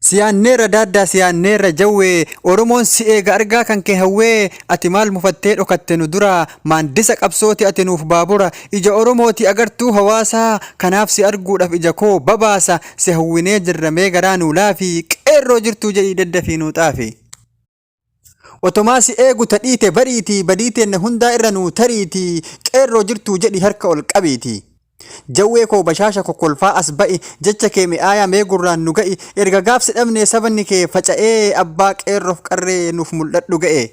Siyaanneerra daaddaa siyaanneerra jawwee Oromoon si eega argaa kan kee hawwee ati maal mufattee dhokatte nu dura maandisa qabsooti ati nuuf baabura ija Oromooti agartuu hawaasaa kanaaf si arguudhaaf ija koo babaasa si hawwinee jirramee garaa nuu laafi qeerroo jirtuu jedhii daddafii nuu xaafi. Otomaa si eegu tadhiite bariiti badiiteenna hundaa irra nuu tariiti qeerroo jirtuu jedhi harka ol qabiiti. Jawwee koo bashaasha kokkolfaa as ba'i jecha kee mi'aayaa mee gurraan nu ga'i erga gaafsi dhabnee sabanni kee faca'ee abbaa qeerroof qarree nuuf mul'adhu ga'e.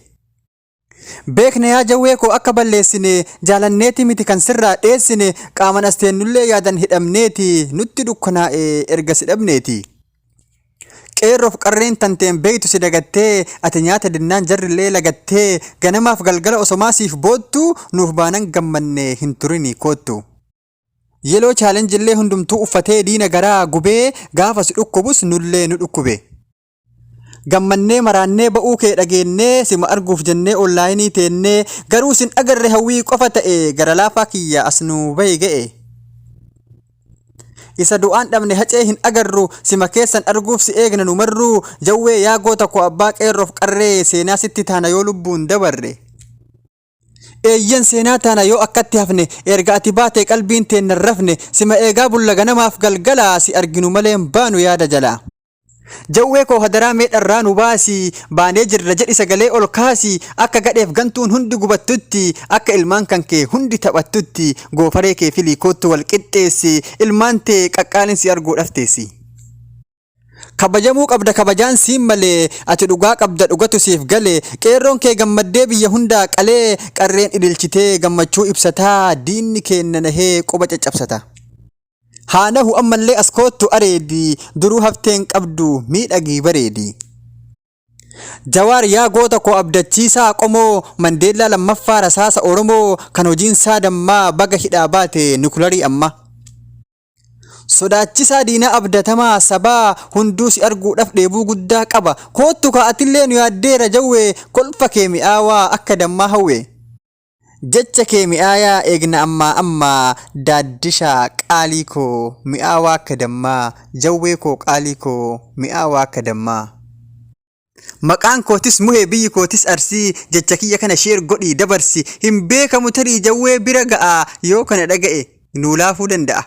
Beekne yaa jawwee koo akka balleessine jaalanneeti miti kan sirraa dheessine qaaman asteennullee yaadan hidhamneeti nutti dukkanaa'e erga si dhabneeti. Qeerroof qarreen tanteen beeytu si dagattee ati nyaata dinnaan jarrillee lagattee ganamaaf galgala osomaa siif boottu nuuf baanan gammanne hin turini koottu. Yeloo challenge illee hundumtuu uffatee diina garaa gubee gaafa si dhukkubus nullee nu dhukkube. Gammannee maraannee ba'uu kee dhageennee sima arguuf jennee onlaayinii teennee garuu sin agarre hawwii qofa ta'e gara laafaa kiyya as nuu bahe ga'e. Isa du'aan dhabne hacee hin agarru sima keessan arguuf si eegna nu marru jawwee yaa goota koo abbaa qeerroof qarree seenaa sitti taana yoo lubbuun dabarre. Eeyyan seenaa taana yoo akkatti hafne erga ati baatee qalbiin teenna rafne sima eegaa bulla ganamaaf galgala si arginu malee baanu yaada jala. Jawwee koo hadaraa meedharraa nu baasi baanee jirra jedhi sagalee ol kaasi akka gadheef gantuun hundi gubattutti akka ilmaan kan kee hundi taphattutti goofaree kee filii koottu wal qixxeessi ilmaan tee qaqqaalin si arguu dhafteessi. Kabajamuu qabda kabajaan siin malee ati dhugaa qabda dhugatu siif gale qeerroon kee gammaddee biyya hundaa qalee qarreen idilchitee gammachuu ibsataa diinni keenna nahee quba caccabsata. Haanahu ammallee as koottu areedi duruu hafteen qabdu miidhagii bareedi. Jawaar yaa goota koo abdachiisaa qomoo Mandeellaa lammaffaa rasaasa Oromoo kan hojiin saa dammaa baga hidhaa baate nukularii amma. Sodaachisaa diina abdatamaa sabaa hunduu si arguudhaaf dheebuu guddaa qaba koottu ka'atillee nu yaaddeera jawwee kolfa kee mi'aawaa akka dammaa hawwe. Jecha kee mi'aayaa eegna ammaa daaddishaa qaalii koo mi'aawaa akka dammaa jawwee koo qaalii koo mi'aawaa akka dammaa. Maqaan kootis muhee biyyi kootis arsii jecha kiyya kana sheer godhii dabarsi hin beekamu tarii jawwee bira ga'a yoo kana dhaga'e nuu laafuu danda'a.